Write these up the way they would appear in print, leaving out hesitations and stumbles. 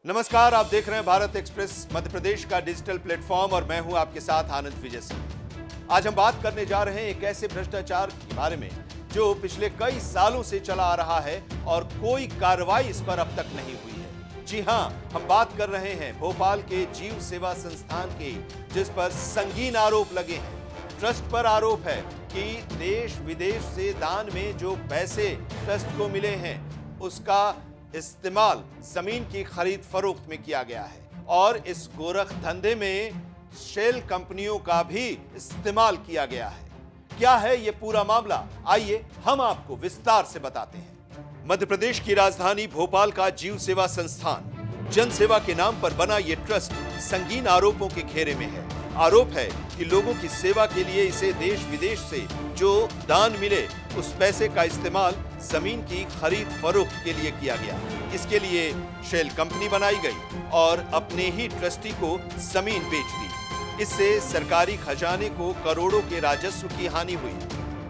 नमस्कार, आप देख रहे हैं भारत एक्सप्रेस, मध्य प्रदेश का डिजिटल प्लेटफॉर्म और मैं हूं आपके साथ आनंद विजय सिंह। आज हम बात करने जा रहे हैं एक ऐसे भ्रष्टाचार के बारे में जो पिछले कई सालों से चला आ रहा है और कोई कार्रवाई इस पर अब तक नहीं हुई है। जी हां, हम बात कर रहे हैं भोपाल के जीव सेवा संस्थान की, जिस पर संगीन आरोप लगे हैं। ट्रस्ट पर आरोप है कि देश विदेश से दान में जो पैसे ट्रस्ट को मिले हैं उसका इस्तेमाल जमीन की खरीद फरोख्त में किया गया है और इस गोरख धंधे में शेल कंपनियों का भी इस्तेमाल किया गया है। क्या है ये पूरा मामला, आइए हम आपको विस्तार से बताते हैं। मध्य प्रदेश की राजधानी भोपाल का जीव सेवा संस्थान जन सेवा के नाम पर बना ये ट्रस्ट संगीन आरोपों के घेरे में है। आरोप है कि लोगों की सेवा के लिए इसे देश विदेश से जो दान मिले उस पैसे का इस्तेमाल जमीन की खरीद फरोख्त के लिए किया गया। इसके लिए शेल कंपनी बनाई गई और अपने ही ट्रस्टी को जमीन बेच दी। इससे सरकारी खजाने को करोड़ों के राजस्व की हानि हुई।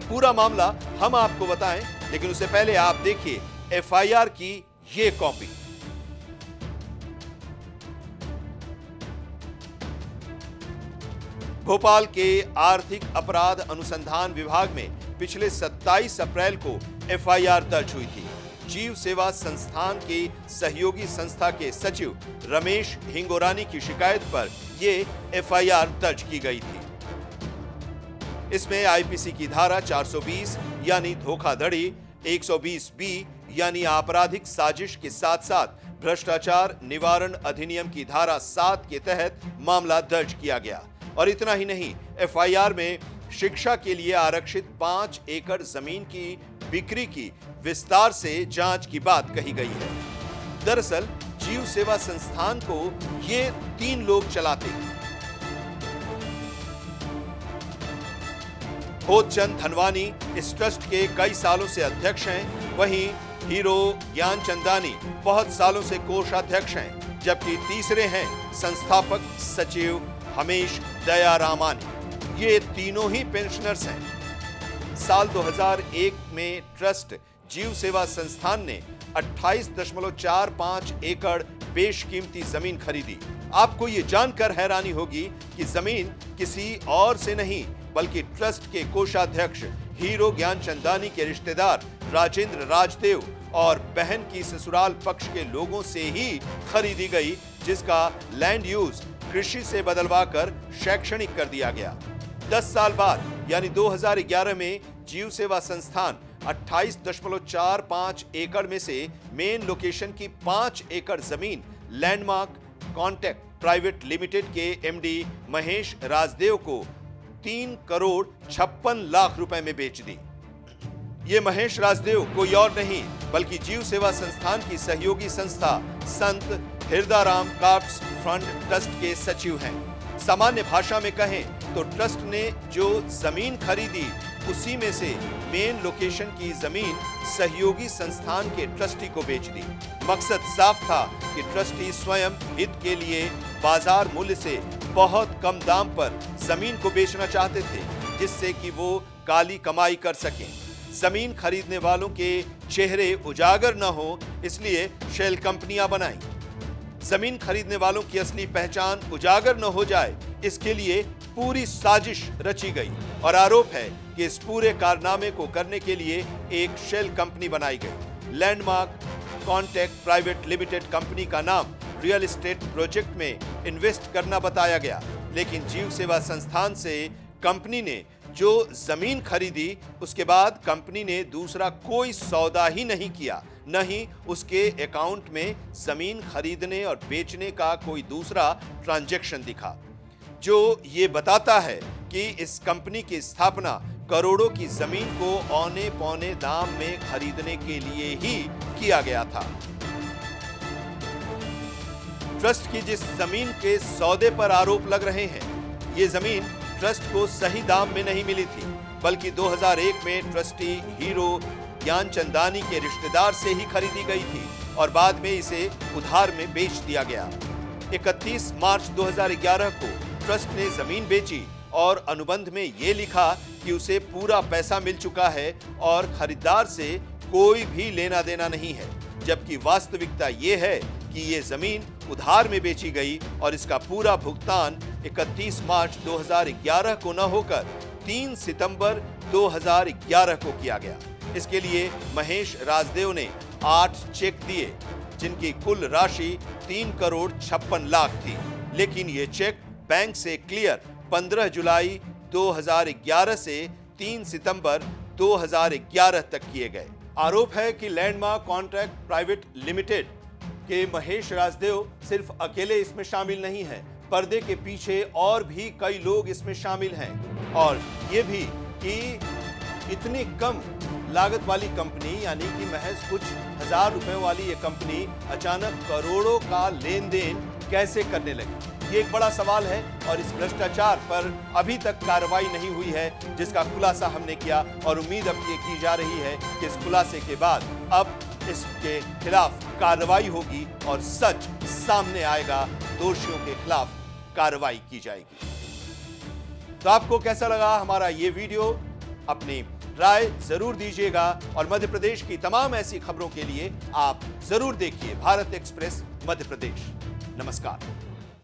पूरा मामला हम आपको बताएं, लेकिन उससे पहले आप देखिए एफआईआर की ये कॉपी। भोपाल के आर्थिक अपराध अनुसंधान विभाग में पिछले 27 अप्रैल को एफआईआर दर्ज हुई थी। जीव सेवा संस्थान की सहयोगी संस्था के सचिव रमेश हिंगोरानी की शिकायत पर यह एफआईआर दर्ज की गई थी। इसमें आईपीसी की धारा 420 यानी धोखाधड़ी, 120 बी यानी आपराधिक साजिश के साथ साथ भ्रष्टाचार निवारण अधिनियम की धारा 7 के तहत मामला दर्ज किया गया। और इतना ही नहीं, एफआईआर में शिक्षा के लिए आरक्षित 5 एकड़ जमीन की बिक्री की विस्तार से जांच की बात कही गई है। दरअसल जीव सेवा संस्थान को ये 3 लोग चलाते हैं। होतचंद धनवानी इस ट्रस्ट के कई सालों से अध्यक्ष हैं, वहीं हीरो ज्ञानचंदानी बहुत सालों से कोषाध्यक्ष हैं, जबकि तीसरे हैं संस्थापक सचिव हमेश दयारामानी। ये तीनों ही पेंशनर्स हैं। साल 2001 में ट्रस्ट जीव सेवा संस्थान ने 28.45 एकड़ बेशकीमती जमीन खरीदी। आपको ये जानकर हैरानी होगी कि जमीन किसी और से नहीं बल्कि ट्रस्ट के कोषाध्यक्ष हीरो ज्ञानचंदानी के रिश्तेदार राजेंद्र राजदेव और बहन की ससुराल पक्ष के लोगों से ही खरीदी गई, जिसका लैंड यूज कृषि से बदलवाकर शैक्षणिक कर दिया गया। 10 साल बाद यानी 2011 में जीव सेवा संस्थान 28.45 एकड़ में से मेन लोकेशन की 5 एकड़ जमीन लैंडमार्क कॉन्टैक्ट प्राइवेट लिमिटेड के एमडी महेश राजदेव को 3 करोड़ 56 लाख रुपए में बेच दी। ये महेश राजदेव कोई और नहीं बल्कि जीव सेवा संस्थान की सहयोगी संस्था संत हिरदाराम काप्स फंड ट्रस्ट के सचिव हैं। सामान्य भाषा में कहें तो ट्रस्ट ने जो जमीन खरीदी उसी में से मेन लोकेशन की जमीन सहयोगी संस्थान के ट्रस्टी को बेच दी। मकसद साफ था कि ट्रस्टी स्वयं हित के लिए बाजार मूल्य से बहुत कम दाम पर जमीन को बेचना चाहते थे, जिससे कि वो काली कमाई कर सकें। जमीन खरीदने वालों के चेहरे उजागर न हो, इसलिए शेल कंपनियां बनाई। जमीन खरीदने वालों की असली पहचान उजागर न हो जाए, इसके लिए पूरी साजिश रची गई और आरोप है कि इस पूरे कारनामे को करने के लिए एक शेल कंपनी बनाई गई। Landmark contact private limited company का नाम रियल एस्टेट प्रोजेक्ट में इन्वेस्ट करना बताया गया, लेकिन जीव सेवा संस्थान से कंपनी ने जो जमीन खरीदी उसके बाद कंपनी ने दूसरा कोई सौदा ही नहीं किया, न ही उसके अकाउंट में जमीन खरीदने और बेचने का कोई दूसरा ट्रांजैक्शन दिखा, जो ये बताता है कि इस कंपनी की स्थापना करोड़ों की जमीन को औने पौने दाम में खरीदने के लिए ही किया गया था। ट्रस्ट की जिस जमीन के सौदे पर आरोप लग रहे हैं, ये जमीन ट्रस्ट को सही दाम में नहीं मिली थी, बल्कि 2001 में ट्रस्टी हीरो ज्ञानचंदानी के रिश्तेदार से ही खरीदी गई थी और बाद में इसे उधार में बेच दिया गया। 31 मार्च 2011 को ट्रस्ट ने जमीन बेची और अनुबंध में ये लिखा कि उसे पूरा पैसा मिल चुका है और खरीदार से कोई भी लेना देना नहीं है, जबकि वास्तविकता ये है कि ये जमीन उधार में बेची गई और इसका पूरा भुगतान 31 मार्च 2011 को न होकर 3 सितंबर 2011 को किया गया। इसके लिए महेश राजदेव ने 8 चेक दिए, जिनकी कुल राशि 3 करोड़ 56 लाख थी, लेकिन ये चेक बैंक से क्लियर 15 जुलाई 2011 से 3 सितंबर 2011 तक किए गए। आरोप है कि लैंडमार्क कॉन्ट्रैक्ट प्राइवेट लिमिटेड के महेश राजदेव सिर्फ अकेले इसमें शामिल नहीं हैं, पर्दे के पीछे और भी कई लोग इसमें शामिल हैं। और ये भी कि इतनी कम लागत वाली कंपनी, यानी कि महज कुछ हजार रुपए वाली ये कंपनी अचानक करोड़ों का लेन देन कैसे करने लगी, ये एक बड़ा सवाल है। और इस भ्रष्टाचार पर अभी तक कार्रवाई नहीं हुई है, जिसका खुलासा हमने किया और उम्मीद अब ये की जा रही है कि इस खुलासे के बाद अब इसके खिलाफ कार्रवाई होगी और सच सामने आएगा, दोषियों के खिलाफ कार्रवाई की जाएगी। तो आपको कैसा लगा हमारा ये वीडियो? अपनी राय जरूर दीजिएगा और मध्य प्रदेश की तमाम ऐसी खबरों के लिए आप जरूर देखिए भारत एक्सप्रेस मध्य प्रदेश। नमस्कार।